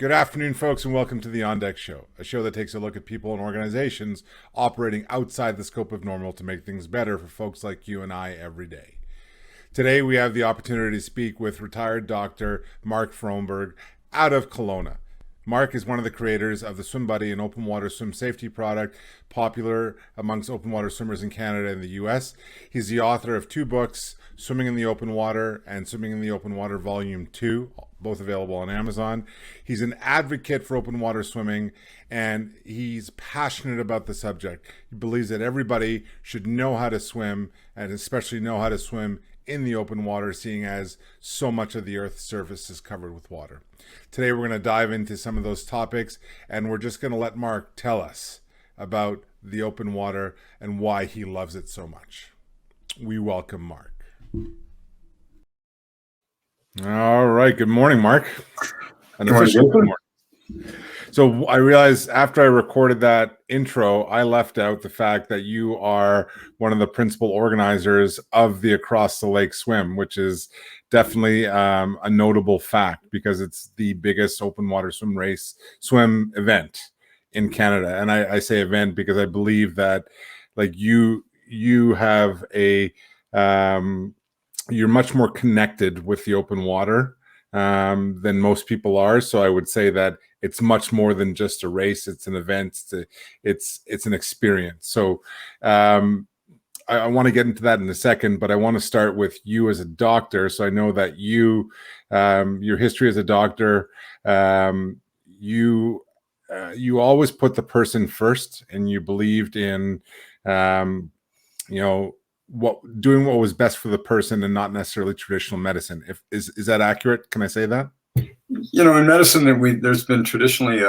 Good afternoon, folks, and welcome to the On Deck Show, a show that takes a look at people and organizations operating outside the scope of normal to make things better for folks like you and I every day. Today, we have the opportunity to speak with retired Dr. Mark Fromberg out of Kelowna. Mark is one of the creators of the Swim Buddy, an open water swim safety product popular amongst open water swimmers in Canada and the US. He's the author of two books, Swimming in the Open Water and Swimming in the Open Water Volume 2, both available on Amazon. He's an advocate for open water swimming, and he's passionate about the subject. He believes that everybody should know how to swim, and especially know how to swim in the open water, seeing as so much of the Earth's surface is covered with water. Today, we're going to dive into some of those topics, and we're just going to let Mark tell us about the open water and why he loves it so much. We welcome Mark. All right. Good morning, Mark. An official good morning. So I realized after I recorded that intro, I left out the fact that you are one of the principal organizers of the Across the Lake Swim, which is definitely a notable fact because it's the biggest open water swim event in Canada. And I say event because I believe that like you have a you're much more connected with the open water than most people are. So I would say that it's much more than just a race. It's an event. It's an experience. So I want to get into that in a second, but I want to start with you as a doctor. So I know that your history as a doctor, you always put the person first, and you believed in, doing what was best for the person and not necessarily traditional medicine. Is that accurate? Can I say that? In medicine, there's been traditionally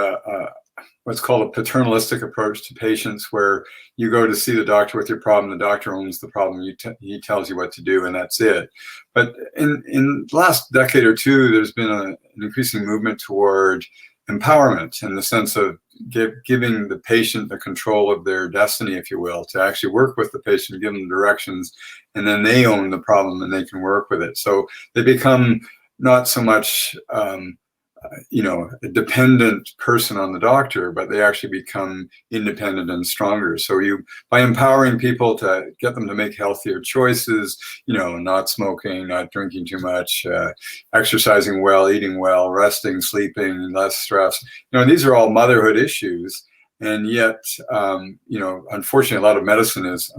what's called a paternalistic approach to patients, where you go to see the doctor with your problem, the doctor owns the problem, he tells you what to do, and that's it. But in the last decade or two, there's been an increasing movement toward empowerment, in the sense of giving the patient the control of their destiny, if you will, to actually work with the patient, give them directions, and then they own the problem and they can work with it. So they become not so much a dependent person on the doctor, but they actually become independent and stronger. So by empowering people to get them to make healthier choices, not smoking, not drinking too much, exercising well, eating well, resting, sleeping, less stress, these are all motherhood issues. And yet, unfortunately, a lot of medicine is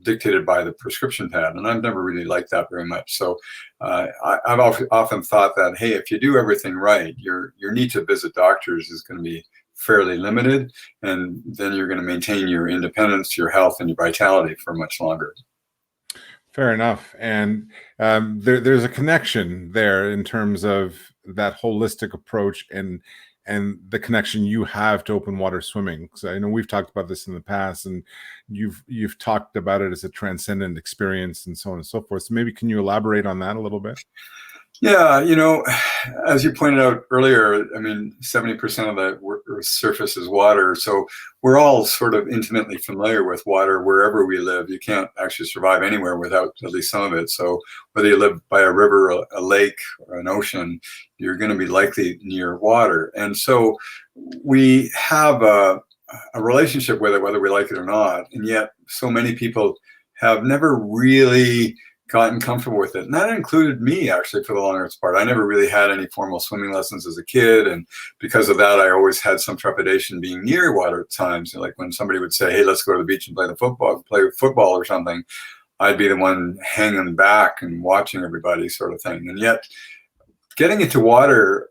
dictated by the prescription pad, and I've never really liked that very much. So I've often thought that, hey, if you do everything right, your need to visit doctors is going to be fairly limited, and then you're going to maintain your independence, your health, and your vitality for much longer. Fair enough. And there's a connection there in terms of that holistic approach and the connection you have to open water swimming. So I know we've talked about this in the past, and you've talked about it as a transcendent experience and so on and so forth. So maybe can you elaborate on that a little bit? Yeah, as you pointed out earlier, 70% of the Earth's surface is water. So we're all sort of intimately familiar with water wherever we live. You can't actually survive anywhere without at least some of it. So whether you live by a river, a lake, or an ocean, you're going to be likely near water. And so we have a relationship with it, whether we like it or not. And yet so many people have never really gotten comfortable with it. And that included me, actually, for the longest part. I never really had any formal swimming lessons as a kid. And because of that, I always had some trepidation being near water at times. Like when somebody would say, hey, let's go to the beach and play football or something, I'd be the one hanging back and watching everybody, sort of thing. And yet getting into water,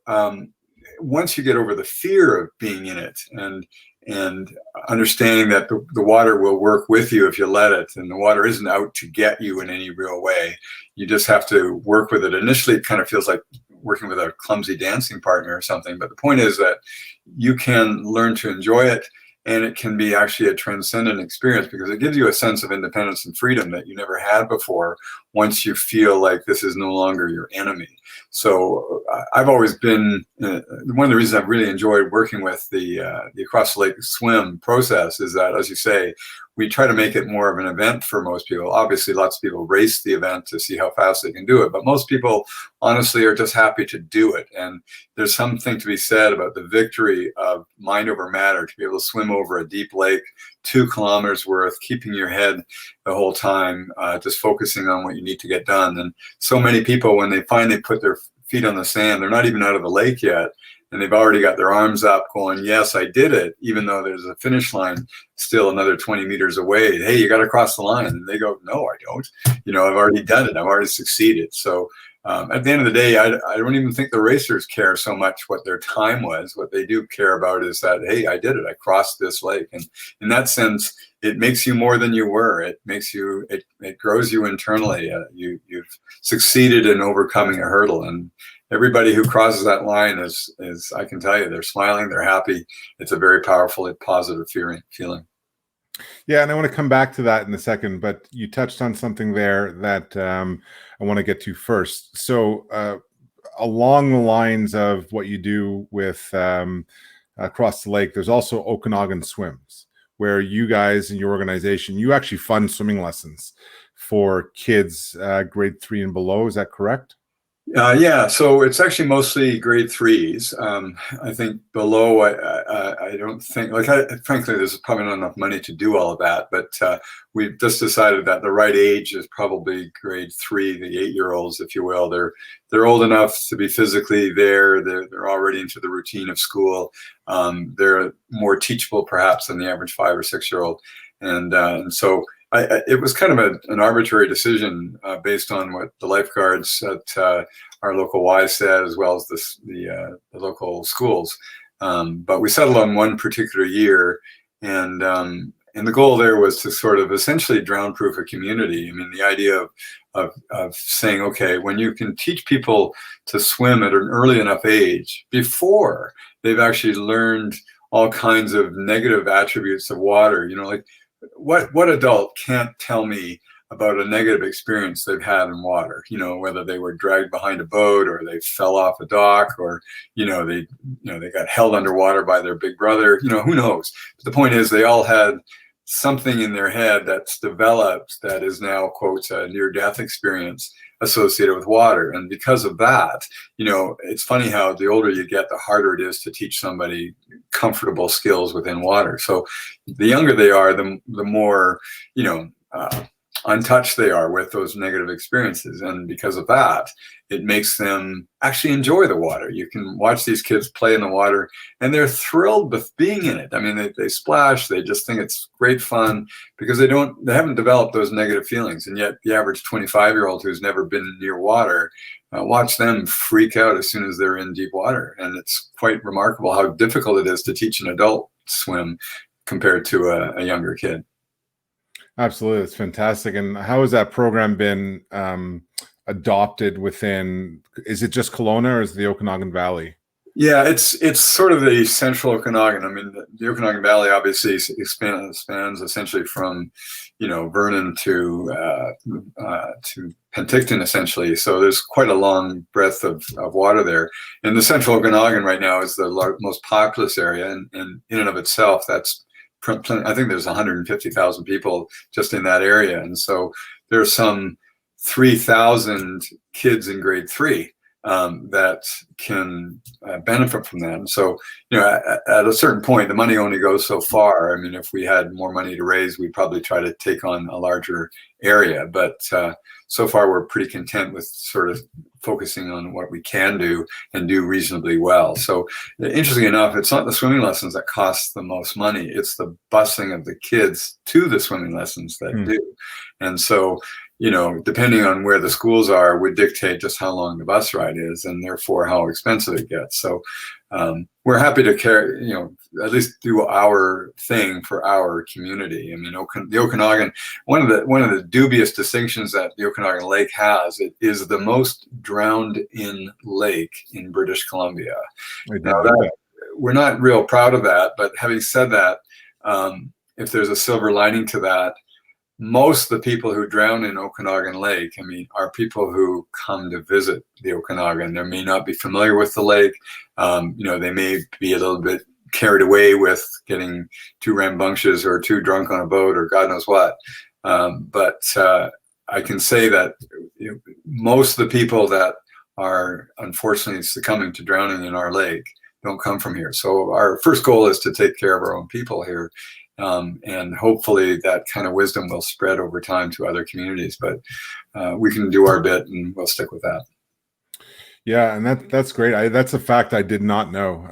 once you get over the fear of being in it and understanding that the water will work with you if you let it, and the water isn't out to get you in any real way. You just have to work with it. Initially, it kind of feels like working with a clumsy dancing partner or something, but the point is that you can learn to enjoy it, and it can be actually a transcendent experience because it gives you a sense of independence and freedom that you never had before, once you feel like this is no longer your enemy. So I've always been, one of the reasons I've really enjoyed working with the Across the Lake swim process is that, as you say, we try to make it more of an event for most people. Obviously, lots of people race the event to see how fast they can do it, but most people honestly are just happy to do it. And there's something to be said about the victory of mind over matter, to be able to swim over a deep lake, 2 kilometers worth, keeping your head the whole time, just focusing on what you need to get done. And so many people, when they finally put their feet on the sand, they're not even out of the lake yet, and they've already got their arms up going, yes, I did it, even though there's a finish line still another 20 meters away. Hey, you got to cross the line. And they go, no, I don't. I've already done it. I've already succeeded. So at the end of the day, I don't even think the racers care so much what their time was. What they do care about is that, hey, I did it. I crossed this lake. And in that sense, it makes you more than you were. It makes you, it grows you internally. You've succeeded in overcoming a hurdle. And everybody who crosses that line is, I can tell you, they're smiling, they're happy. It's a very powerful, positive feeling. Yeah, and I want to come back to that in a second, but you touched on something there that I want to get to first. So along the lines of what you do with Across the Lake, there's also Okanagan Swims, where you guys in your organization, you actually fund swimming lessons for kids grade 3 and below. Is that correct? Yeah, so it's actually mostly grade 3s. I think below, I don't think, frankly, there's probably not enough money to do all of that, but we've just decided that the right age is probably grade 3, the 8-year-olds, if you will. They're old enough to be physically there. They're already into the routine of school. They're more teachable, perhaps, than the average 5 or 6-year-old. And so it was kind of an arbitrary decision based on what the lifeguards at our local Y said, as well as the local schools. But we settled on one particular year, and the goal there was to sort of essentially drown-proof a community. I mean, the idea of saying, okay, when you can teach people to swim at an early enough age, before they've actually learned all kinds of negative attributes of water, like, what adult can't tell me about a negative experience they've had in water, whether they were dragged behind a boat or they fell off a dock, or, they got held underwater by their big brother, who knows? But the point is, they all had something in their head that's developed that is now, quote, a near-death experience associated with water. And because of that, it's funny how the older you get, the harder it is to teach somebody comfortable skills within water. So the younger they are, the more, untouched they are with those negative experiences. And because of that, it makes them actually enjoy the water. You can watch these kids play in the water and they're thrilled with being in it. I mean, they splash, they just think it's great fun because they haven't developed those negative feelings. And yet the average 25-year-old who's never been near water, watch them freak out as soon as they're in deep water. And it's quite remarkable how difficult it is to teach an adult swim compared to a younger kid. Absolutely. It's fantastic. And how has that program been adopted within, is it just Kelowna or is it the Okanagan Valley? Yeah, it's sort of the central Okanagan. I mean, the Okanagan Valley obviously spans essentially from, Vernon to Penticton, essentially. So there's quite a long breadth of water there. And the central Okanagan right now is the most populous area, and in and of itself, I think there's 150,000 people just in that area. And so there's some 3,000 kids in grade 3 that can benefit from that. And so, at a certain point, the money only goes so far. I mean, if we had more money to raise, we'd probably try to take on a larger area. But so far, we're pretty content with sort of focusing on what we can do and do reasonably well. So interestingly enough, it's not the swimming lessons that cost the most money. It's the busing of the kids to the swimming lessons that do. And so, depending on where the schools are, would dictate just how long the bus ride is and therefore how expensive it gets. So we're happy to carry, at least do our thing for our community. I mean, the Okanagan, one of the dubious distinctions that the Okanagan Lake has, it is the most drowned in lake in British Columbia. Now, we're not real proud of that, but having said that, if there's a silver lining to that, most of the people who drown in Okanagan Lake, I mean, are people who come to visit the Okanagan. They may not be familiar with the lake. They may be a little bit carried away with getting too rambunctious or too drunk on a boat or God knows what. But I can say that most of the people that are unfortunately succumbing to drowning in our lake don't come from here. So our first goal is to take care of our own people here. And hopefully that kind of wisdom will spread over time to other communities, but we can do our bit and we'll stick with that. Yeah, and that's great. That's a fact I did not know.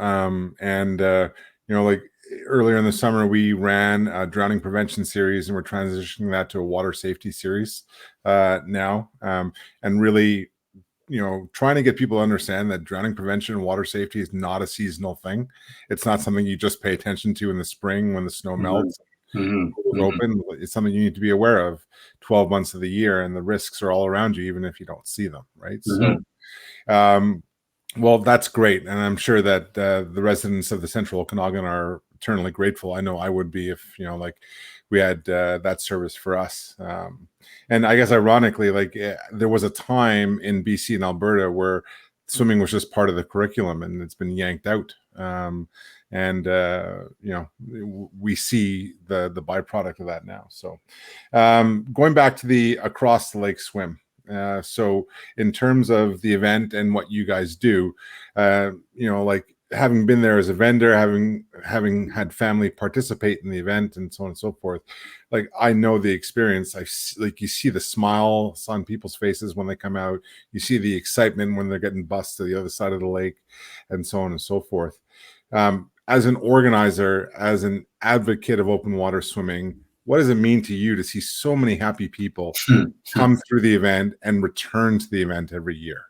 Like earlier in the summer, we ran a drowning prevention series, and we're transitioning that to a water safety series now, and really, trying to get people to understand that drowning prevention and water safety is not a seasonal thing. It's not something you just pay attention to in the spring when the snow melts, open. It's something you need to be aware of 12 months of the year, and the risks are all around you, even if you don't see them, right? So, well, that's great. And I'm sure that the residents of the Central Okanagan are eternally grateful. I know I would be if, we had that service for us. And I guess ironically, there was a time in BC and Alberta where swimming was just part of the curriculum, and it's been yanked out. We see the byproduct of that now. So going back to the Across the Lake swim. So in terms of the event and what you guys do, having been there as a vendor, having had family participate in the event and so on and so forth, I know the experience. You see the smiles on people's faces when they come out. You see the excitement when they're getting bussed to the other side of the lake, and so on and so forth. As an organizer, as an advocate of open water swimming, what does it mean to you to see so many happy people come through the event and return to the event every year?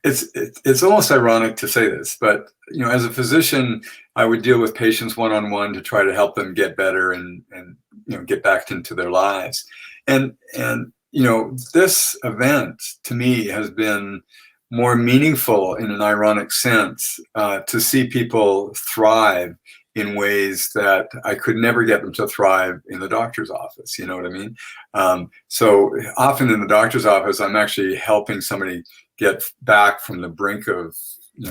It's almost ironic to say this, but as a physician, I would deal with patients one-on-one to try to help them get better and get back into their lives. And this event to me has been more meaningful in an ironic sense, to see people thrive in ways that I could never get them to thrive in the doctor's office. You know what I mean? So often in the doctor's office, I'm actually helping somebody get back from the brink of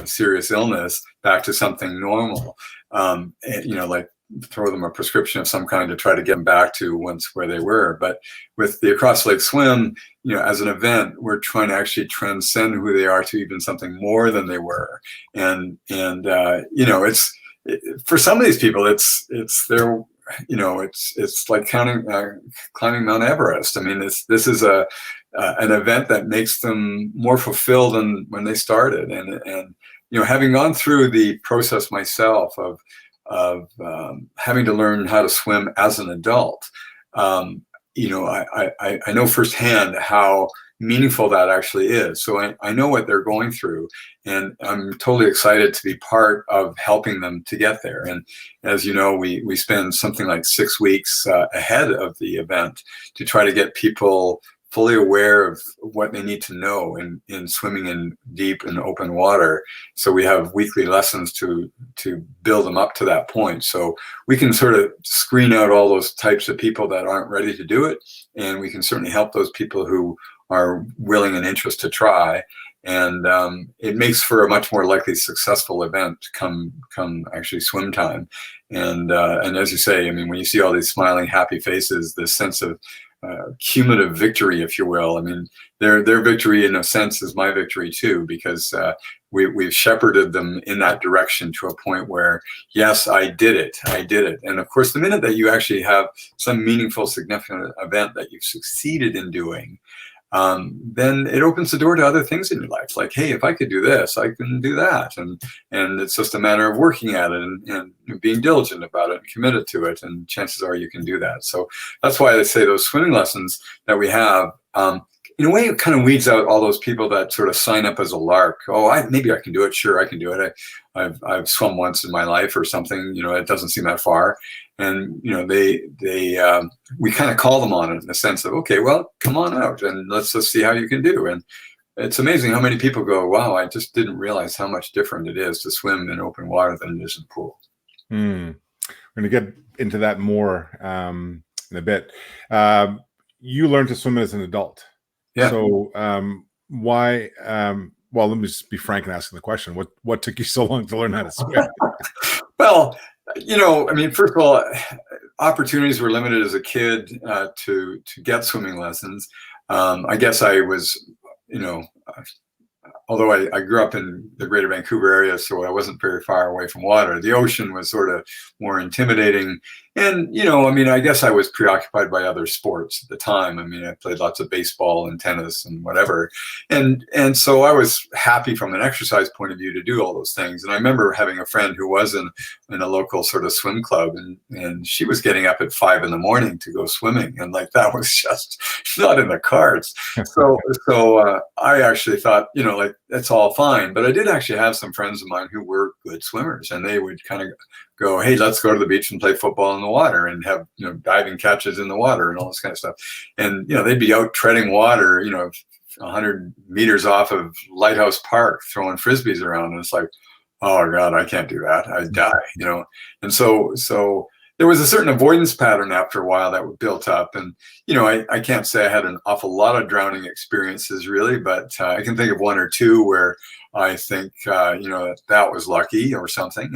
serious illness back to something normal. Like throw them a prescription of some kind to try to get them back to once where they were. But with the Across Lake Swim, as an event, we're trying to actually transcend who they are to even something more than they were. And it's, for some of these people, it's their, it's like climbing Mount Everest. I mean, this is an event that makes them more fulfilled than when they started. And having gone through the process myself of having to learn how to swim as an adult, I know firsthand how meaningful that actually is. So I know what they're going through, and I'm totally excited to be part of helping them to get there. And as you know, we spend something like 6 weeks ahead of the event to try to get people fully aware of what they need to know in swimming in deep and open water. So we have weekly lessons to build them up to that point. So we can sort of screen out all those types of people that aren't ready to do it. And we can certainly help those people who are willing and interested to try. And it makes for a much more likely successful event come actually swim time. And as you say, I mean, when you see all these smiling, happy faces, this sense of cumulative victory, if you will. I mean, their victory in a sense is my victory too, because we've shepherded them in that direction to a point where, yes, I did it. And of course, the minute that you actually have some meaningful, significant event that you've succeeded in doing, then it opens the door to other things in your life. Like, hey, if I could do this, I can do that. And it's just a matter of working at it and being diligent about it and committed to it. And chances are you can do that. So that's why I say those swimming lessons that we have, in a way, it kind of weeds out all those people that sort of sign up as a lark. Oh, maybe I can do it. Sure, I can do it. I've swum once in my life or something. It doesn't seem that far. And we kind of call them on it in the sense of, okay, well, come on out and let's just see how you can do. And it's amazing how many people go, wow, I just didn't realize how much different it is to swim in open water than it is in the pool. We're going to get into that more in a bit. You learned to swim as an adult. Yeah. So why? Well, let me just be frank and ask the question: what took you so long to learn how to swim? Well, I mean, first of all, opportunities were limited as a kid to get swimming lessons. I guess I was, although I grew up in the greater Vancouver area, so I wasn't very far away from water. The ocean was sort of more intimidating. And, I mean, I guess I was preoccupied by other sports at the time. I mean, I played lots of baseball and tennis and whatever. And so I was happy from an exercise point of view to do all those things. And I remember having a friend who was in a local sort of swim club, and she was getting up at 5 a.m. to go swimming. And like, that was just not in the cards. So I actually thought, like, that's all fine. But I did actually have some friends of mine who were good swimmers, and they would kind of go, hey, let's go to the beach and play football in the water and have, diving catches in the water and all this kind of stuff. And, they'd be out treading water, 100 meters off of Lighthouse Park, throwing Frisbees around. And it's like, oh God, I can't do that. I'd die, And so there was a certain avoidance pattern after a while that built up. And, I can't say I had an awful lot of drowning experiences really, but I can think of one or two where I think, that was lucky or something.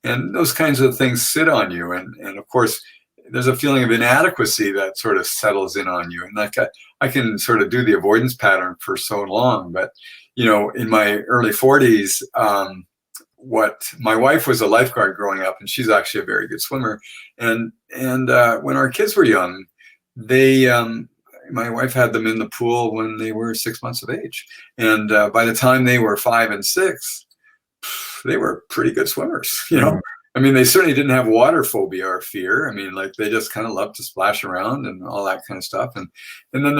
And those kinds of things sit on you. And of course, there's a feeling of inadequacy that sort of settles in on you. And like I can sort of do the avoidance pattern for so long. But, in my early 40s, my wife was a lifeguard growing up, and she's actually a very good swimmer. And when our kids were young, my wife had them in the pool when they were 6 months of age. And by the time they were 5 and 6, they were pretty good swimmers, I mean, they certainly didn't have water phobia or fear. I mean, like, they just kind of loved to splash around and all that kind of stuff. And then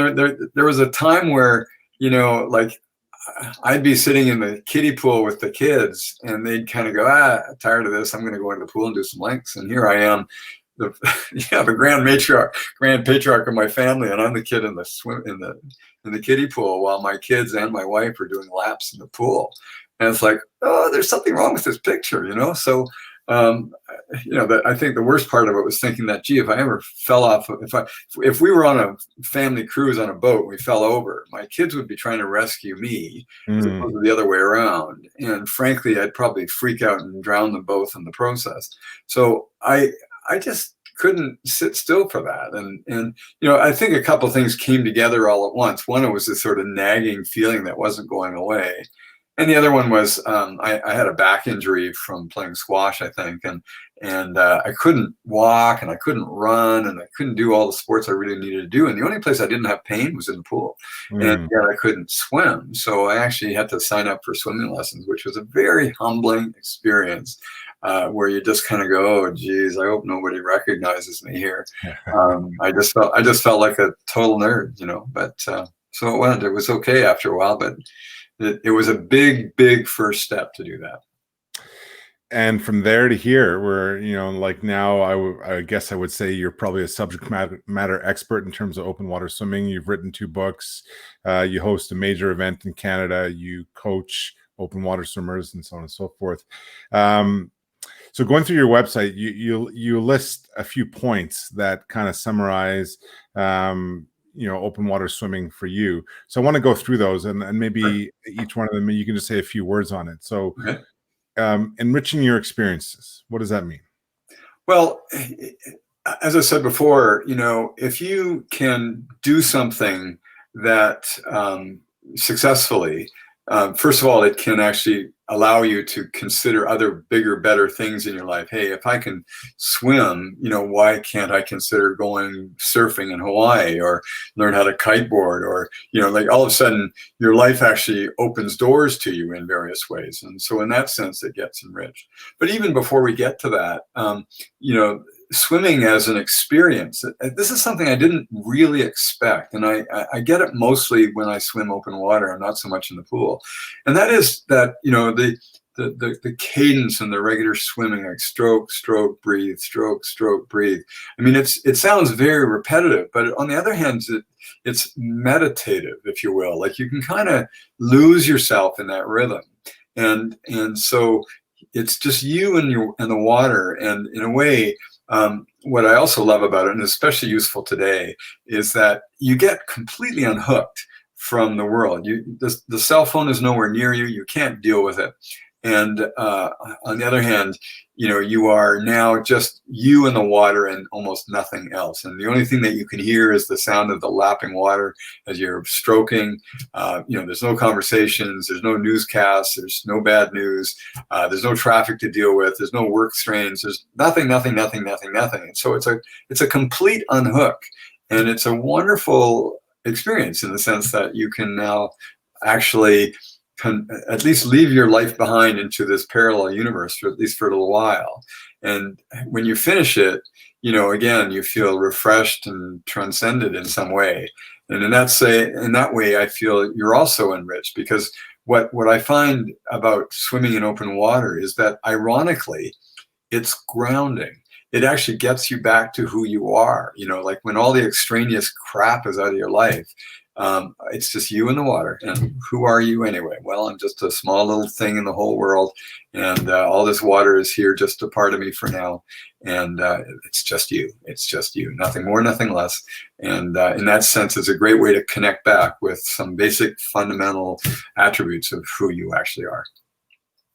there was a time where, like, I'd be sitting in the kiddie pool with the kids, and they'd kind of go, tired of this. I'm going to go into the pool and do some lengths. And here I am, the grand patriarch of my family, and I'm the kid in the kiddie pool, while my kids and my wife are doing laps in the pool. And it's like, oh, there's something wrong with this picture, So, I think the worst part of it was thinking that, gee, if I ever fell off, if we were on a family cruise on a boat, we fell over, my kids would be trying to rescue me as opposed to the other way around. And frankly, I'd probably freak out and drown them both in the process. So I just couldn't sit still for that. And I think a couple of things came together all at once. One, it was this sort of nagging feeling that wasn't going away. And the other one was I had a back injury from playing squash, I think, and I couldn't walk, and I couldn't run, and I couldn't do all the sports I really needed to do. And the only place I didn't have pain was in the pool, and yet I couldn't swim. So I actually had to sign up for swimming lessons, which was a very humbling experience, where you just kind of go, oh, geez, I hope nobody recognizes me here. I just felt like a total nerd, But so it went. It was okay after a while, but it was a big, big first step to do that. And from there to here, where, like now, I guess I would say you're probably a subject matter expert in terms of open water swimming. You've written 2 books. You host a major event in Canada. You coach open water swimmers, and so on and so forth. So going through your website, you list a few points that kind of summarize open water swimming for you. So I want to go through those, and maybe each one of them, you can just say a few words on it. So enriching your experiences, what does that mean? Well, as I said before, if you can do something that successfully, first of all, it can actually allow you to consider other bigger, better things in your life. Hey, if I can swim, why can't I consider going surfing in Hawaii, or learn how to kiteboard, or, like, all of a sudden your life actually opens doors to you in various ways. And so in that sense, it gets enriched. But even before we get to that, swimming as an experience, this is something I didn't really expect. And I get it mostly when I swim open water, and not so much in the pool. And that is that, the cadence and the regular swimming, like stroke, stroke, breathe, stroke, stroke, breathe. I mean, it sounds very repetitive, but on the other hand, it's meditative, if you will. Like, you can kind of lose yourself in that rhythm. And so it's just you and the water. And in a way, what I also love about it, and especially useful today, is that you get completely unhooked from the world. The cell phone is nowhere near you. You can't deal with it. And on the other hand, you are now just you and the water and almost nothing else. And the only thing that you can hear is the sound of the lapping water as you're stroking. There's no conversations, there's no newscasts, there's no bad news, there's no traffic to deal with, there's no work strains, there's nothing. And so it's a complete unhook, and it's a wonderful experience in the sense that you can now actually at least leave your life behind into this parallel universe, for at least for a little while. And when you finish it, again, you feel refreshed and transcended in some way. And in that way, I feel you're also enriched, because what I find about swimming in open water is that, ironically, it's grounding. It actually gets you back to who you are. Like when all the extraneous crap is out of your life, it's just you in the water. And who are you anyway? Well, I'm just a small little thing in the whole world, and all this water is here just a part of me for now. And it's just you. It's just you. Nothing more, nothing less. And in that sense, it's a great way to connect back with some basic fundamental attributes of who you actually are.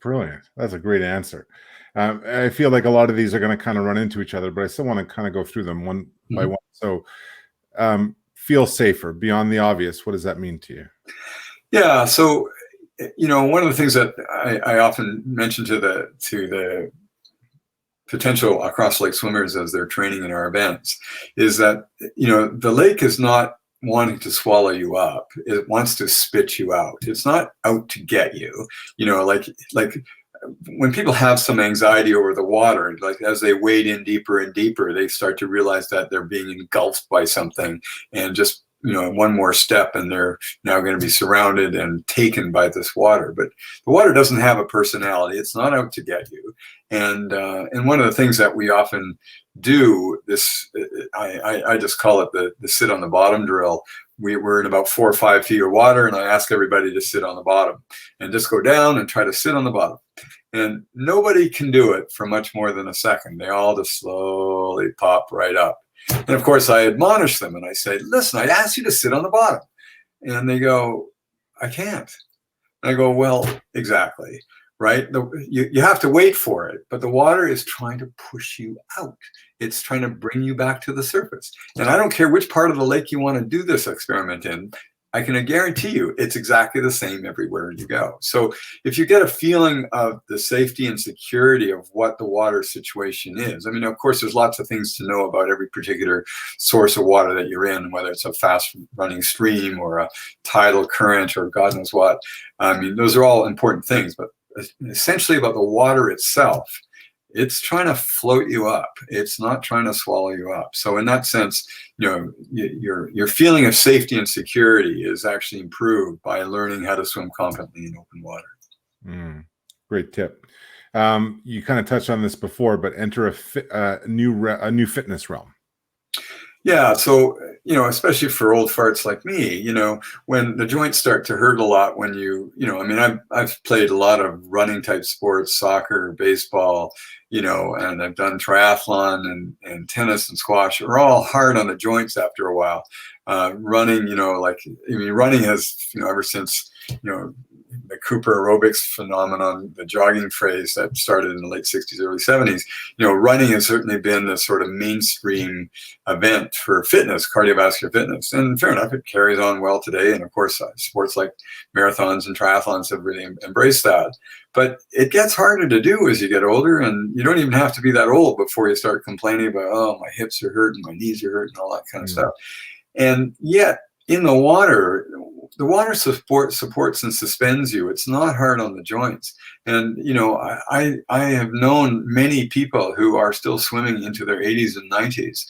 Brilliant. That's a great answer. I feel like a lot of these are going to kind of run into each other, but I still want to kind of go through them one by one. So feel safer, beyond the obvious. What does that mean to you? Yeah. So, one of the things that I often mention to the potential across lake swimmers as they're training in our events is that, the lake is not wanting to swallow you up. It wants to spit you out. It's not out to get you, like when people have some anxiety over the water, like as they wade in deeper and deeper, they start to realize that they're being engulfed by something, and just, one more step and they're now going to be surrounded and taken by this water. But the water doesn't have a personality. It's not out to get you. And one of the things that we often do, I just call it the sit on the bottom drill. We're in about 4 or 5 feet of water, and I ask everybody to sit on the bottom and just go down and try to sit on the bottom. And nobody can do it for much more than a second. They all just slowly pop right up. And of course, I admonish them and I say, listen, I asked you to sit on the bottom. And they go, I can't. And I go, well, exactly. Right? You have to wait for it, but the water is trying to push you out. It's trying to bring you back to the surface. And I don't care which part of the lake you want to do this experiment in. I can guarantee you it's exactly the same everywhere you go. So if you get a feeling of the safety and security of what the water situation is, I mean, of course, there's lots of things to know about every particular source of water that you're in, whether it's a fast running stream or a tidal current or God knows what. I mean, those are all important things, but essentially about the water itself, it's trying to float you up. It's not trying to swallow you up. So in that sense, your feeling of safety and security is actually improved by learning how to swim confidently in open water. Great tip. You kind of touched on this before, but enter a new fitness realm. Yeah. So, especially for old farts like me, when the joints start to hurt a lot, when I mean, I've played a lot of running type sports, soccer, baseball, and I've done triathlon and tennis and squash. Are all hard on the joints after a while. Running, running has, ever since, the Cooper aerobics phenomenon, the jogging phrase that started in the late 60s, early 70s, running has certainly been the sort of mainstream event for fitness, cardiovascular fitness. And fair enough, it carries on well today. And of course, sports like marathons and triathlons have really embraced that. But it gets harder to do as you get older, and you don't even have to be that old before you start complaining about, oh, my hips are hurting, my knees are hurting, all that kind of stuff. And yet, in the water supports and suspends you. It's not hard on the joints. And, I have known many people who are still swimming into their 80s and 90s.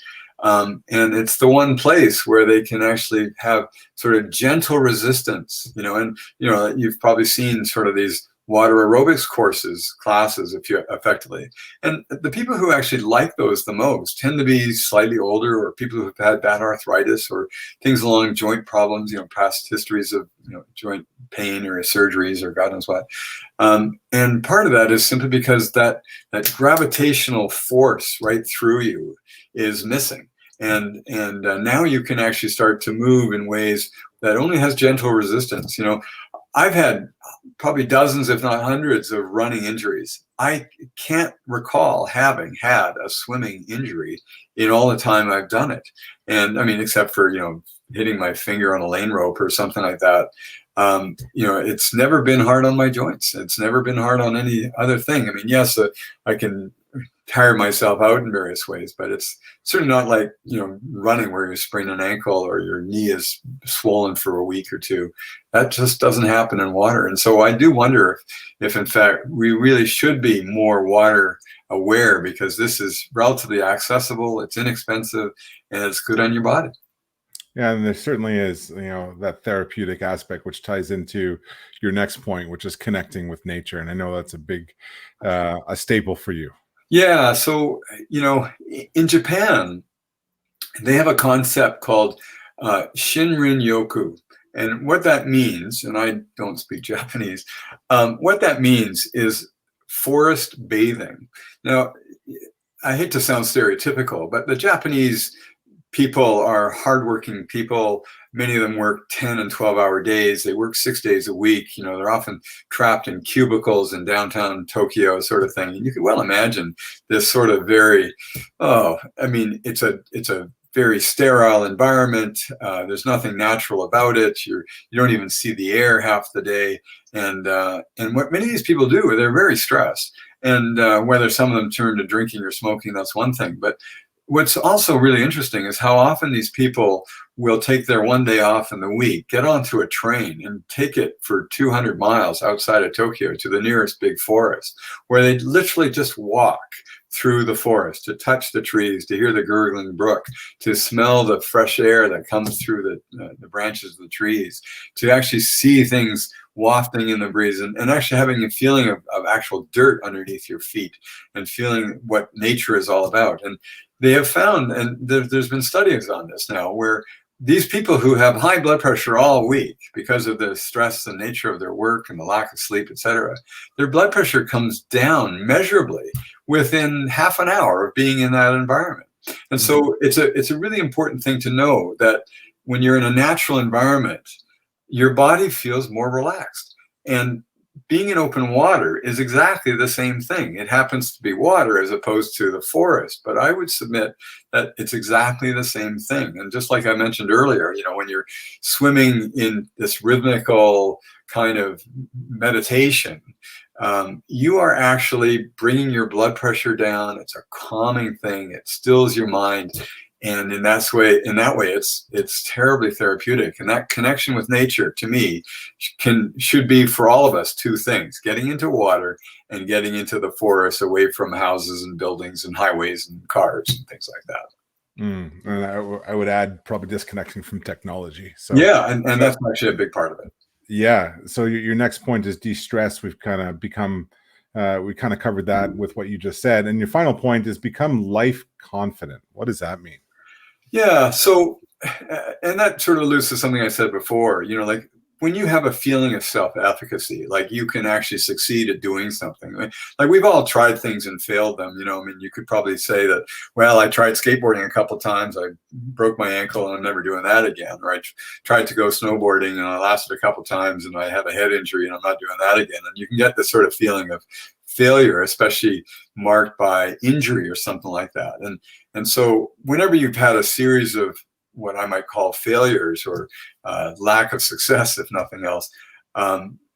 And it's the one place where they can actually have sort of gentle resistance, and, you've probably seen sort of these water aerobics classes, if you effectively. And the people who actually like those the most tend to be slightly older, or people who've had bad arthritis or things along joint problems, past histories of joint pain or surgeries or God knows what. And part of that is simply because that gravitational force right through you is missing. And now you can actually start to move in ways that only has gentle resistance. I've had probably dozens, if not hundreds, of running injuries. I can't recall having had a swimming injury in all the time I've done it. And I mean, except for, hitting my finger on a lane rope or something like that. It's never been hard on my joints. It's never been hard on any other thing. I mean, yes, I can tire myself out in various ways, but it's certainly not like, running where you sprain an ankle or your knee is swollen for a week or two. That just doesn't happen in water. And so I do wonder if in fact we really should be more water aware, because this is relatively accessible, it's inexpensive, and it's good on your body. Yeah, and there certainly is, that therapeutic aspect, which ties into your next point, which is connecting with nature. And I know that's a big, a staple for you. Yeah. So, in Japan, they have a concept called Shinrin Yoku. And what that means, and I don't speak Japanese, what that means is forest bathing. Now, I hate to sound stereotypical, but the Japanese people are hardworking people. Many of them work 10 and 12-hour days. They work 6 days a week. They're often trapped in cubicles in downtown Tokyo, sort of thing. And you can well imagine this sort of it's a very sterile environment. There's nothing natural about it. You don't even see the air half the day. And what many of these people do, they're very stressed. And whether some of them turn to drinking or smoking, that's one thing. But what's also really interesting is how often these people will take their one day off in the week, get onto a train and take it for 200 miles outside of Tokyo to the nearest big forest, where they literally just walk through the forest to touch the trees, to hear the gurgling brook, to smell the fresh air that comes through the branches of the trees, to actually see things wafting in the breeze, and actually having a feeling of actual dirt underneath your feet and feeling what nature is all about. And they have found, and there's been studies on this now, where these people who have high blood pressure all week because of the stress and nature of their work and the lack of sleep, etc., their blood pressure comes down measurably within half an hour of being in that environment. And so it's a really important thing to know that when you're in a natural environment, your body feels more relaxed. And being in open water is exactly the same thing. It happens to be water as opposed to the forest, but I would submit that it's exactly the same thing. And just like I mentioned earlier, when you're swimming in this rhythmical kind of meditation, you are actually bringing your blood pressure down. It's a calming thing. It stills your mind. And in that way, it's terribly therapeutic. And that connection with nature, to me, should be for all of us two things: getting into water and getting into the forest, away from houses and buildings and highways and cars and things like that. And I would add probably disconnecting from technology. So yeah, and that's actually a big part of it. Yeah. So your next point is de-stress. We've kind of covered that with what you just said. And your final point is become life confident. What does that mean? Yeah. So, and that sort of alludes to something I said before, like when you have a feeling of self-efficacy, like you can actually succeed at doing something. Like we've all tried things and failed them. You could probably say that, well, I tried skateboarding a couple of times. I broke my ankle and I'm never doing that again. Or I tried to go snowboarding and I lasted a couple of times and I had a head injury and I'm not doing that again. And you can get this sort of feeling of failure, especially marked by injury or something like that. And so whenever you've had a series of what I might call failures or lack of success, if nothing else,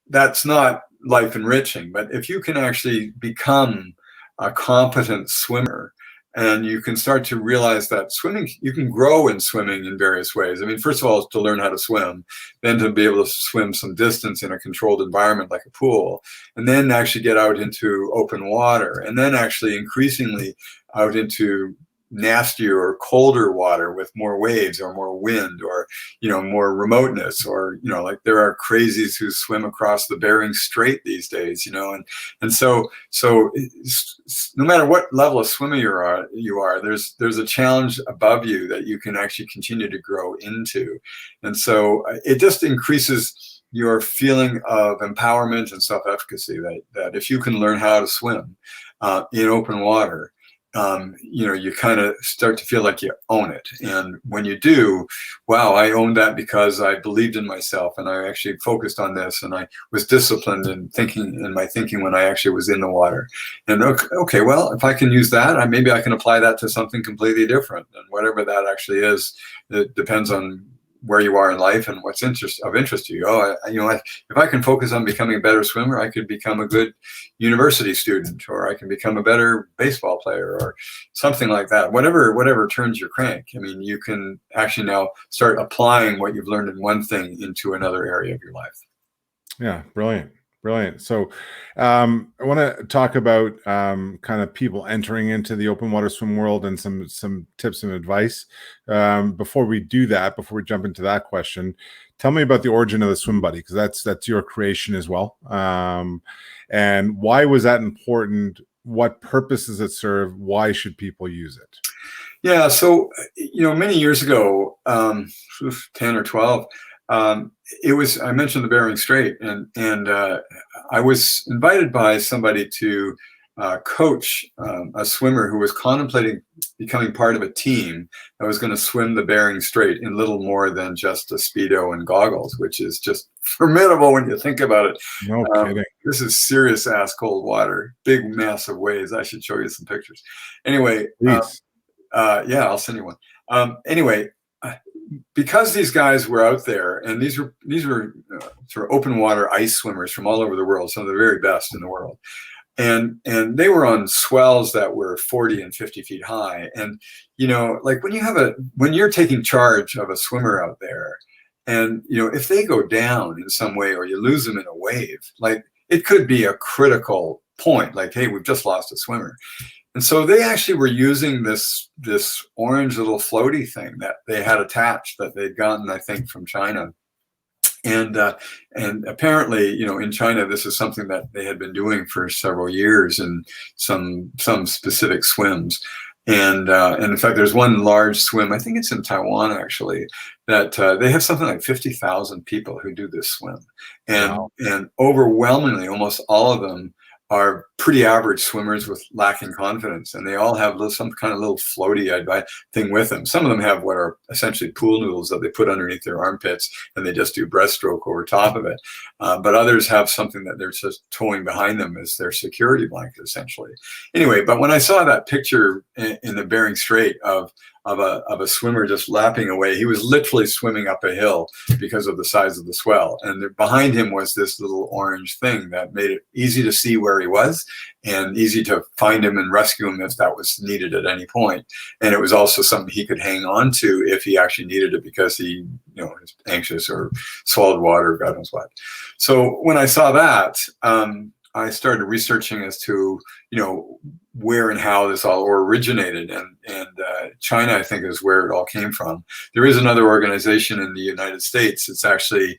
that's not life enriching. But if you can actually become a competent swimmer, and you can start to realize that swimming, you can grow in swimming in various ways. I mean, first of all, to learn how to swim, then to be able to swim some distance in a controlled environment like a pool, and then actually get out into open water, and then actually increasingly out into nastier or colder water with more waves or more wind or, more remoteness, or, like there are crazies who swim across the Bering Strait these days, and so no matter what level of swimmer you are, there's a challenge above you that you can actually continue to grow into. And so it just increases your feeling of empowerment and self-efficacy, that if you can learn how to swim in open water, you kind of start to feel like you own it. And when you do, wow, I owned that because I believed in myself and I actually focused on this, and I was disciplined in my thinking when I actually was in the water. And okay, well, if I can use that, maybe I can apply that to something completely different. And whatever that actually is, it depends on where you are in life and what's of interest to you. If I can focus on becoming a better swimmer, I could become a good university student, or I can become a better baseball player, or something like that. Whatever turns your crank. You can actually now start applying what you've learned in one thing into another area of your life. Yeah, brilliant. So I want to talk about kind of people entering into the open water swim world and some tips and advice. Before we jump into that question, tell me about the origin of the Swim Buddy, because that's your creation as well. And why was that important? What purpose does it serve? Why should people use it? Yeah, so many years ago, 10 or 12. I mentioned the Bering Strait, and I was invited by somebody to coach a swimmer who was contemplating becoming part of a team that was going to swim the Bering Strait in little more than just a Speedo and goggles, which is just formidable when you think about it. No kidding. This is serious ass cold water, big massive waves. I should show you some pictures. Anyway, yeah, I'll send you one. Anyway. Because these guys were out there, and these were sort of open water ice swimmers from all over the world, some of the very best in the world, and they were on swells that were 40 and 50 feet high. And like when you're taking charge of a swimmer out there, and if they go down in some way, or you lose them in a wave, like it could be a critical point, like, hey, we've just lost a swimmer. And so they actually were using this orange little floaty thing that they had attached, that they'd gotten, I think, from China. And apparently, in China, this is something that they had been doing for several years in some specific swims. And in fact, there's one large swim, I think it's in Taiwan actually, that they have something like 50,000 people who do this swim. And wow. And overwhelmingly, almost all of them are pretty average swimmers with lacking confidence, and they all have some kind of little floaty thing with them. Some of them have what are essentially pool noodles that they put underneath their armpits, and they just do breaststroke over top of it. But others have something that they're just towing behind them as their security blanket, essentially. Anyway, but when I saw that picture in the Bering Strait of a swimmer just lapping away, he was literally swimming up a hill because of the size of the swell, and behind him was this little orange thing that made it easy to see where he was and easy to find him and rescue him if that was needed at any point. And it was also something he could hang on to if he actually needed it, because he is anxious or swallowed water, God knows what. So when I saw that, I started researching as to where and how this all originated, and China, I think, is where it all came from. There is another organization in the United States. It's actually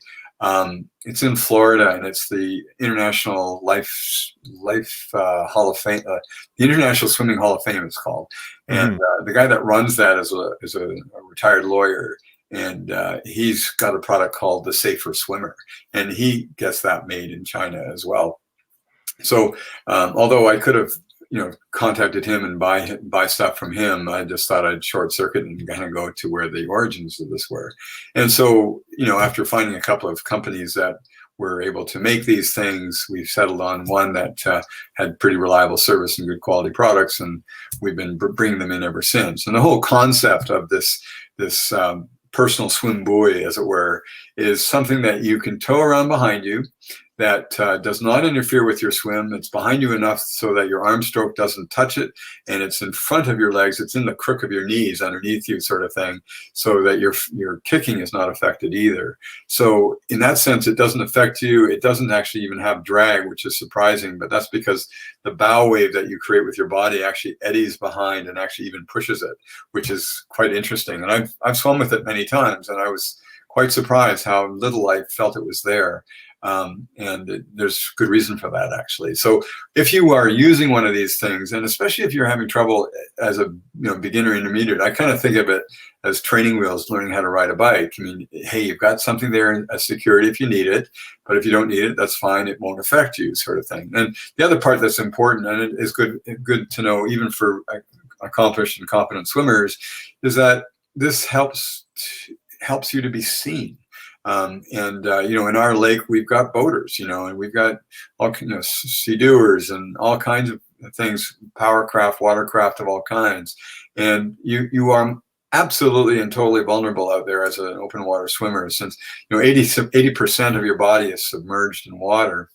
it's in Florida, and it's the International Life Hall of Fame, the International Swimming Hall of Fame, it's called. And the guy that runs that is a retired lawyer. And he's got a product called the Safer Swimmer, and he gets that made in China as well. So although I could have contacted him and buy stuff from him, I just thought I'd short circuit and kind of go to where the origins of this were. And so after finding a couple of companies that were able to make these things, we've settled on one that had pretty reliable service and good quality products, and we've been bringing them in ever since. And the whole concept of this personal swim buoy, as it were, is something that you can tow around behind you. that does not interfere with your swim. It's behind you enough so that your arm stroke doesn't touch it, and it's in front of your legs. It's in the crook of your knees underneath you, sort of thing, so that your kicking is not affected either. So in that sense, it doesn't affect you. It doesn't actually even have drag, which is surprising, but that's because the bow wave that you create with your body actually eddies behind and actually even pushes it, which is quite interesting. And I've swum with it many times, and I was quite surprised how little I felt it was there. There's good reason for that, actually. So if you are using one of these things, and especially if you're having trouble as a beginner intermediate, I kind of think of it as training wheels, learning how to ride a bike. I mean, hey, you've got something there as security if you need it, but if you don't need it, that's fine. It won't affect you, sort of thing. And the other part that's important, and it is good to know even for accomplished and competent swimmers, is that this helps you to be seen. In our lake, we've got boaters, and we've got all, sea-doers and all kinds of things, powercraft, watercraft of all kinds. And you are absolutely and totally vulnerable out there as an open water swimmer, since 80% of your body is submerged in water.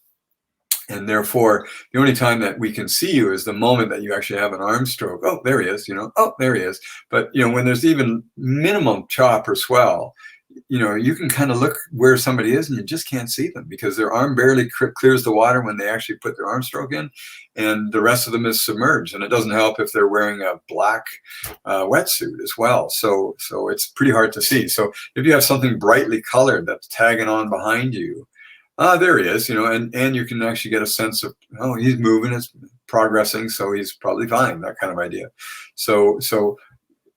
And therefore, the only time that we can see you is the moment that you actually have an arm stroke. Oh, there he is, oh, there he is. But, when there's even minimum chop or swell, you can kind of look where somebody is and you just can't see them because their arm barely clears the water when they actually put their arm stroke in, and the rest of them is submerged. And it doesn't help if they're wearing a black wetsuit as well. So it's pretty hard to see. So if you have something brightly colored that's tagging on behind you, there he is, and you can actually get a sense of, oh, he's moving, it's progressing, so he's probably fine, that kind of idea. So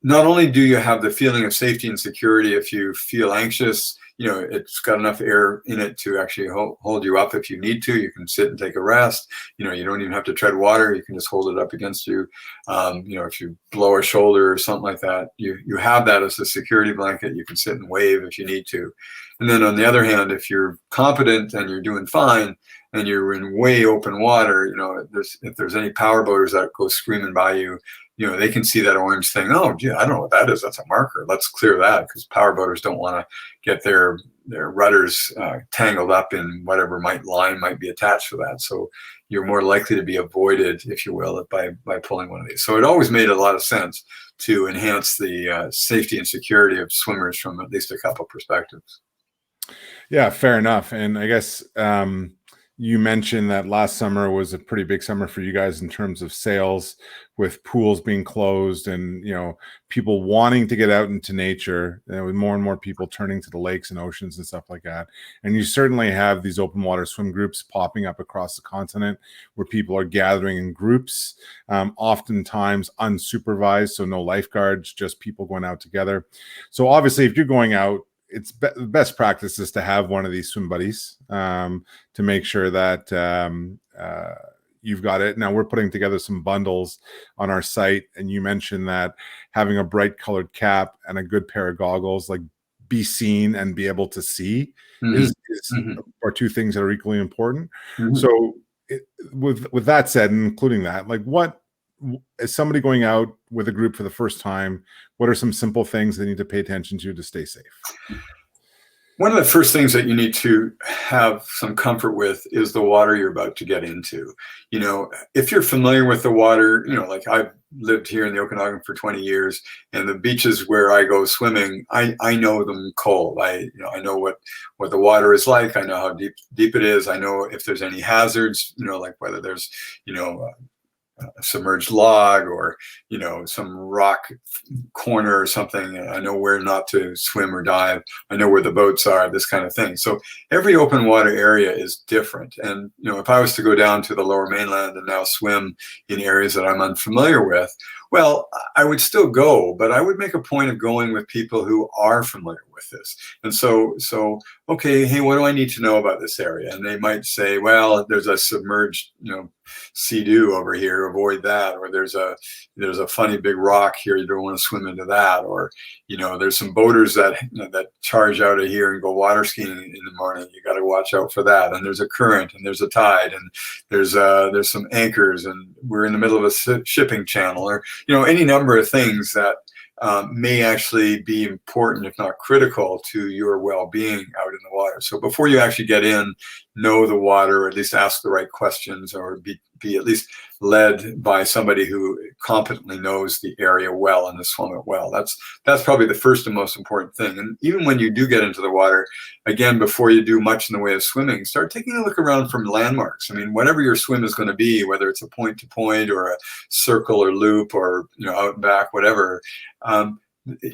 not only do you have the feeling of safety and security if you feel anxious, it's got enough air in it to actually hold you up if you need to. You can sit and take a rest. You don't even have to tread water. You can just hold it up against you. If you blow a shoulder or something like that, you have that as a security blanket. You can sit and wave if you need to. And then on the other hand, if you're competent and you're doing fine and you're in way open water, if there's any power boaters that go screaming by you, they can see that orange thing. Oh, gee, I don't know what that is. That's a marker. Let's clear that, because power boaters don't want to get their rudders tangled up in whatever line might be attached to that. So you're more likely to be avoided, if you will, by pulling one of these. So it always made a lot of sense to enhance the safety and security of swimmers from at least a couple perspectives. Yeah, fair enough. And I guess you mentioned that last summer was a pretty big summer for you guys in terms of sales, with pools being closed and, people wanting to get out into nature, with more and more people turning to the lakes and oceans and stuff like that. And you certainly have these open water swim groups popping up across the continent where people are gathering in groups, oftentimes unsupervised, so no lifeguards, just people going out together. So obviously, if you're going out, it's best practice is to have one of these swim buddies to make sure that you've got it. Now, we're putting together some bundles on our site, and you mentioned that having a bright colored cap and a good pair of goggles, like be seen and be able to see, are two things that are equally important. So with that said, and including that, like, what is somebody going out with a group for the first time, what are some simple things they need to pay attention to stay safe? One of the first things that you need to have some comfort with is the water you're about to get into. If you're familiar with the water, like I've lived here in the Okanagan for 20 years, and the beaches where I go swimming, I know them cold. I know what the water is like. I know how deep it is. I know if there's any hazards, like whether there's, a submerged log or some rock corner or something. I know where not to swim or dive. I know where the boats are, this kind of thing. So every open water area is different. And if I was to go down to the Lower Mainland and now swim in areas that I'm unfamiliar with, well, I would still go, but I would make a point of going with people who are familiar with this. And so, okay, hey, what do I need to know about this area? And they might say, well, there's a submerged, sea-doo over here, avoid that. Or there's a funny big rock here, you don't want to swim into that. Or, there's some boaters that charge out of here and go water skiing in the morning. You got to watch out for that. And there's a current and there's a tide and there's some anchors and we're in the middle of a shipping channel, or, any number of things that may actually be important, if not critical, to your well-being out in the water. So before you actually get in, know the water, or at least ask the right questions, or be at least led by somebody who competently knows the area well and has swum it well. That's probably the first and most important thing. And even when you do get into the water, again, before you do much in the way of swimming, start taking a look around from landmarks. I mean, whatever your swim is going to be, whether it's a point to point or a circle or loop or, out and back, whatever,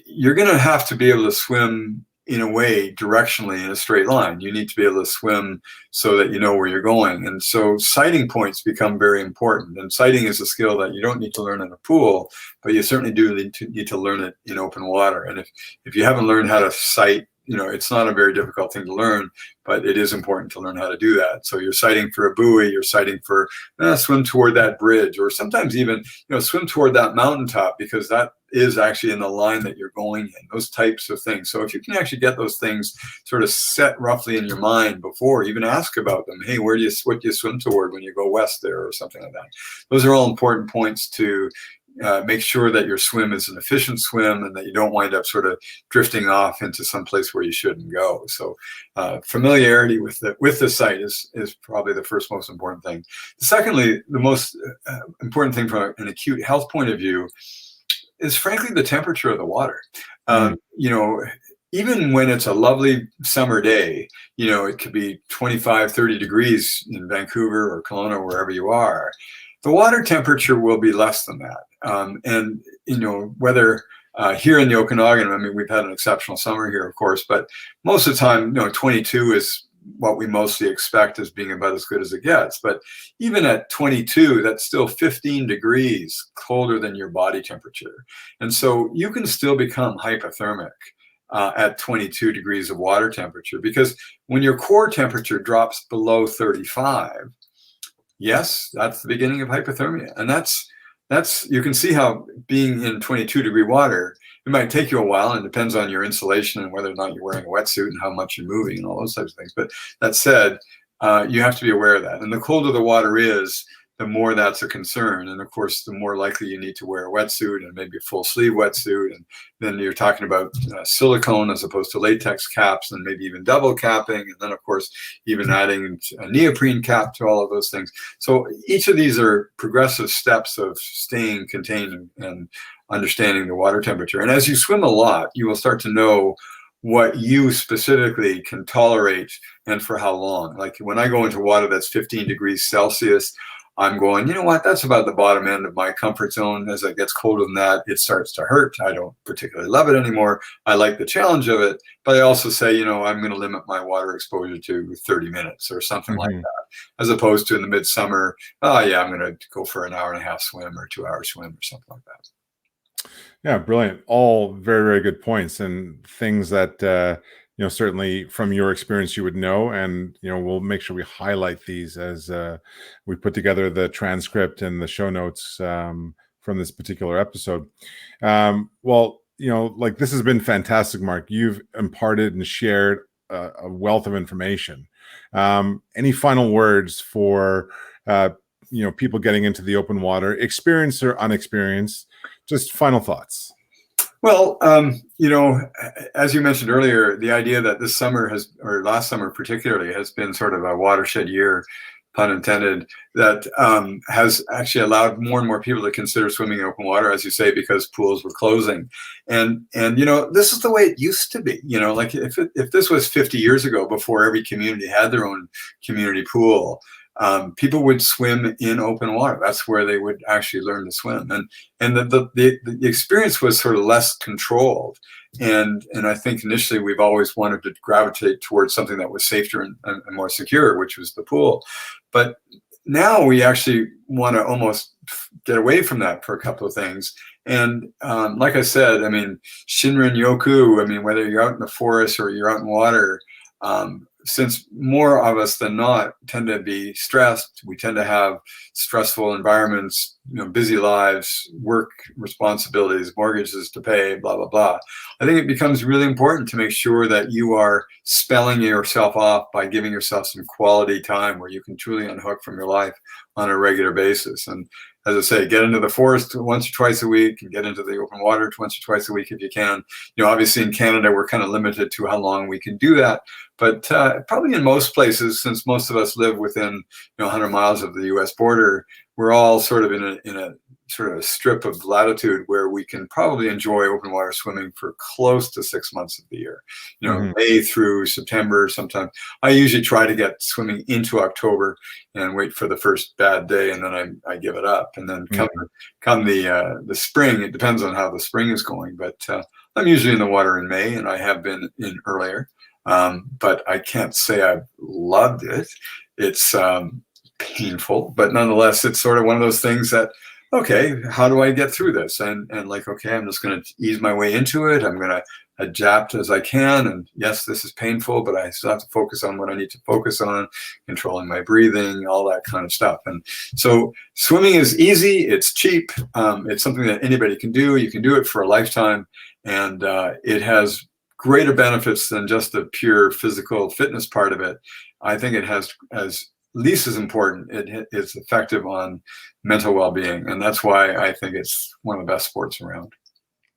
you're going to have to be able to swim in a way directionally in a straight line. You need to be able to swim so that you know where you're going. And so sighting points become very important. And sighting is a skill that you don't need to learn in a pool, but you certainly do need to learn it in open water. And if you haven't learned how to sight, it's not a very difficult thing to learn, but it is important to learn how to do that. So you're sighting for a buoy, you're sighting for swim toward that bridge, or sometimes even, swim toward that mountaintop, because that is actually in the line that you're going in, those types of things. So if you can actually get those things sort of set roughly in your mind before, even ask about them. Hey, what do you swim toward when you go west there, or something like that? Those are all important points to make sure that your swim is an efficient swim and that you don't wind up sort of drifting off into some place where you shouldn't go. So familiarity with the site is probably the first most important thing. Secondly, the most important thing from an acute health point of view is frankly the temperature of the water. Even when it's a lovely summer day, it could be 25, 30 degrees in Vancouver or Kelowna, wherever you are. The water temperature will be less than that. And whether here in the Okanagan, I mean, we've had an exceptional summer here, of course, but most of the time, 22 is what we mostly expect as being about as good as it gets. But even at 22, that's still 15 degrees colder than your body temperature. And so you can still become hypothermic at 22 degrees of water temperature, because when your core temperature drops below 35, yes, that's the beginning of hypothermia. And that's you can see how being in 22-degree water, it might take you a while, and it depends on your insulation and whether or not you're wearing a wetsuit and how much you're moving and all those types of things. But that said, you have to be aware of that. And the colder the water is, the more that's a concern. And of course, the more likely you need to wear a wetsuit, and maybe a full sleeve wetsuit. And then you're talking about silicone as opposed to latex caps, and maybe even double capping. And then of course, even adding a neoprene cap to all of those things. So each of these are progressive steps of staying contained and understanding the water temperature. And as you swim a lot, you will start to know what you specifically can tolerate and for how long. Like when I go into water that's 15 degrees Celsius, I'm going, that's about the bottom end of my comfort zone. As it gets colder than that, it starts to hurt. I don't particularly love it anymore. I like the challenge of it, but I also say, I'm going to limit my water exposure to 30 minutes or something like that, as opposed to in the midsummer, I'm going to go for an hour and a half swim or 2 hour swim or something like that. Yeah, brilliant. All very, very good points, and things that, certainly from your experience you would know. And, we'll make sure we highlight these as we put together the transcript and the show notes from this particular episode. This has been fantastic, Mark. You've imparted and shared a wealth of information. Any final words for, people getting into the open water, experienced or unexperienced? Just final thoughts. Well, as you mentioned earlier, the idea that this summer or last summer particularly, has been sort of a watershed year, pun intended, that has actually allowed more and more people to consider swimming in open water, as you say, because pools were closing. And this is the way it used to be. Like if this was 50 years ago, before every community had their own community pool, people would swim in open water. That's where they would actually learn to swim. And the experience was sort of less controlled. And I think initially we've always wanted to gravitate towards something that was safer and more secure, which was the pool. But now we actually want to almost get away from that for a couple of things. And like I said, Shinrin Yoku, whether you're out in the forest or you're out in water, since more of us than not tend to be stressed, we tend to have stressful environments, busy lives, work responsibilities, mortgages to pay, blah, blah, blah. I think it becomes really important to make sure that you are spelling yourself off by giving yourself some quality time where you can truly unhook from your life on a regular basis. And as I say, get into the forest once or twice a week and get into the open water once or twice a week if you can. Obviously in Canada, we're kind of limited to how long we can do that. But probably in most places, since most of us live within 100 miles of the U.S. border, we're all sort of in a sort of a strip of latitude where we can probably enjoy open water swimming for close to 6 months of the year. May through September. Sometimes I usually try to get swimming into October and wait for the first bad day, and then I give it up. And then come the spring, it depends on how the spring is going. But I'm usually in the water in May, and I have been in earlier. But I can't say I've loved it. It's painful, but nonetheless, it's sort of one of those things that, okay, how do I get through this? And like, okay, I'm just going to ease my way into it. I'm going to adapt as I can. And yes, this is painful, but I still have to focus on what I need to focus on, controlling my breathing, all that kind of stuff. And so swimming is easy. It's cheap. It's something that anybody can do. You can do it for a lifetime. And it has greater benefits than just the pure physical fitness part of it. I think it has as least as important, it's effective on mental well-being. And that's why I think it's one of the best sports around.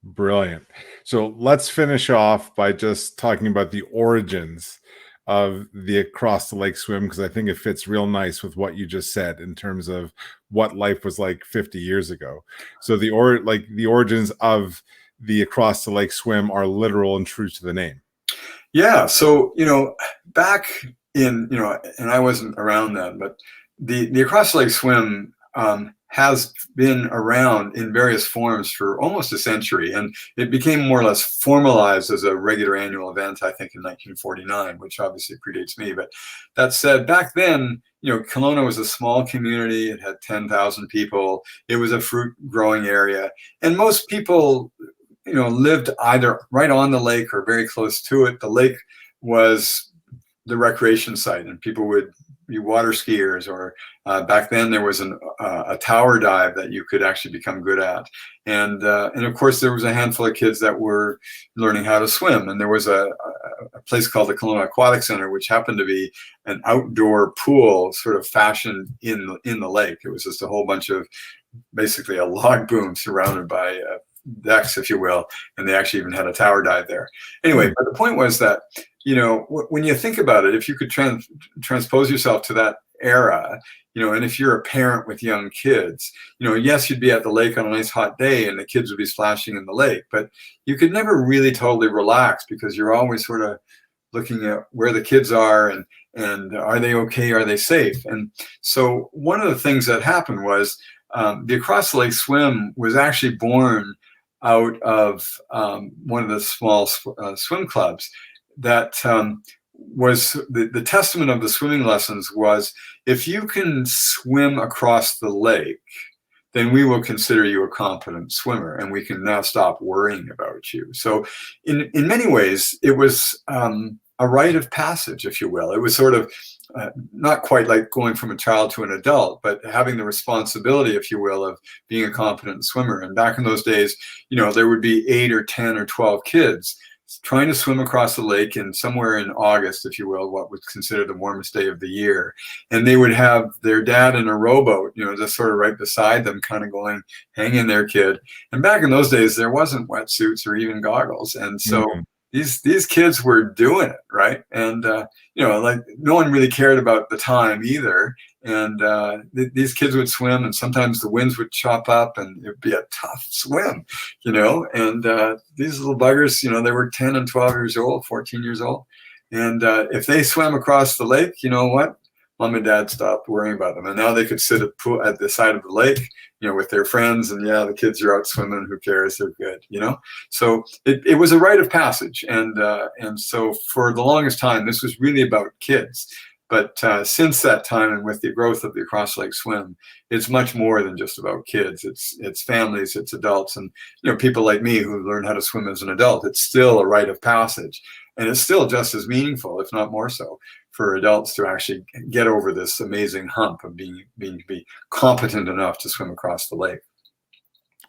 Brilliant. So let's finish off by just talking about the origins of the across the lake swim, because I think it fits real nice with what you just said in terms of what life was like 50 years ago. So the origins of the across the lake swim are literal and true to the name. Yeah. So, back in, and I wasn't around then, but the across the lake swim has been around in various forms for almost a century, and it became more or less formalized as a regular annual event, I think, in 1949, which obviously predates me. But that said, back then, Kelowna was a small community. It had 10,000 people. It was a fruit growing area, and most people lived either right on the lake or very close to it. The lake was the recreation site, and people would be water skiers, or back then there was a tower dive that you could actually become good at. And of course there was a handful of kids that were learning how to swim. And there was a place called the Kelowna Aquatic Center, which happened to be an outdoor pool sort of fashioned in the lake. It was just a whole bunch of basically a log boom surrounded by decks, if you will, and they actually even had a tower dive there. Anyway, but the point was that, when you think about it, if you could transpose yourself to that era, and if you're a parent with young kids, yes, you'd be at the lake on a nice hot day and the kids would be splashing in the lake, but you could never really totally relax because you're always sort of looking at where the kids are and are they okay? Are they safe? And so one of the things that happened was the Across the Lake Swim was actually born out of one of the small swim clubs that was the testament of the swimming lessons was, if you can swim across the lake, then we will consider you a competent swimmer and we can now stop worrying about you. So in many ways, it was a rite of passage, if you will. It was sort of not quite like going from a child to an adult, but having the responsibility, if you will, of being a competent swimmer. And back in those days, there would be 8 or 10 or 12 kids trying to swim across the lake in somewhere in August, if you will, what was considered the warmest day of the year. And they would have their dad in a rowboat, just sort of right beside them, kind of going, hang in there, kid. And back in those days, there wasn't wetsuits or even goggles. And so these kids were doing it, right? And, like no one really cared about the time either. And these kids would swim, and sometimes the winds would chop up and it'd be a tough swim, and these little buggers, they were 10 and 12 years old, 14 years old. And if they swam across the lake, you know what? Mom and dad stopped worrying about them. And now they could sit at the side of the lake, with their friends. And yeah, the kids are out swimming. Who cares? They're good, So it was a rite of passage. And so for the longest time, this was really about kids. But since that time, and with the growth of the Across the Lake Swim, it's much more than just about kids. It's families, it's adults, and people like me who learned how to swim as an adult. It's still a rite of passage, and it's still just as meaningful, if not more so, for adults to actually get over this amazing hump of being competent enough to swim across the lake.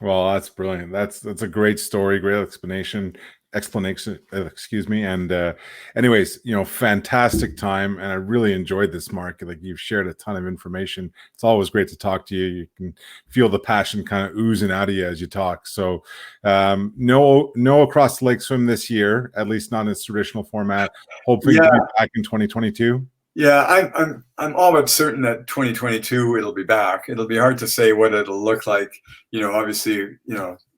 Well, that's brilliant. That's a great story, great explanation. explanation, excuse me. And anyways, fantastic time, and I really enjoyed this, Mark. Like, you've shared a ton of information. It's always great to talk to you. You can feel the passion kind of oozing out of you as you talk. So no across the lake swim this year, at least not in its traditional format. Hopefully to be back in 2022. Yeah, I'm all but certain that 2022 it'll be back. It'll be hard to say what it'll look like. Obviously,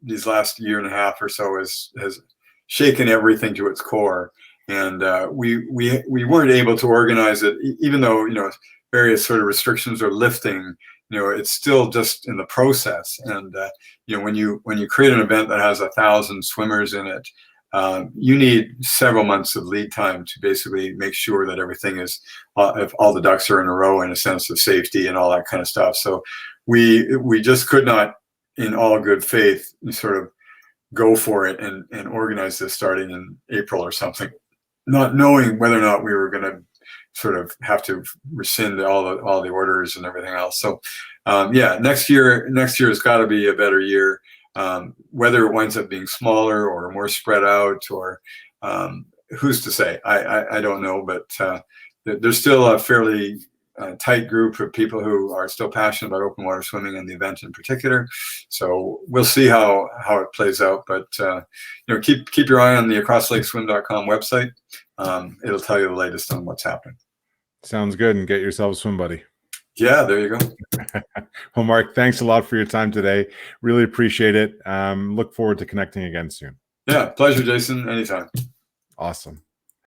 these last year and a half or so has shaken everything to its core, and we weren't able to organize it, even though various sort of restrictions are lifting. It's still just in the process, and when you create an event that has 1,000 swimmers in it, you need several months of lead time to basically make sure that everything is, if all the ducks are in a row in a sense of safety and all that kind of stuff. So we just could not, in all good faith, sort of go for it and organize this starting in April or something, not knowing whether or not we were going to sort of have to rescind all the orders and everything else. So next year has got to be a better year. Whether it winds up being smaller or more spread out, or who's to say? I don't know, but there's still a fairly tight group of people who are still passionate about open water swimming and the event in particular. So we'll see how it plays out. But keep your eye on the acrosslakeswim.com website. It'll tell you the latest on what's happening. Sounds good, and get yourself a swim buddy. Yeah, there you go. Well, Mark, thanks a lot for your time today. Really appreciate it. Look forward to connecting again soon. Yeah, pleasure, Jason. Anytime. Awesome.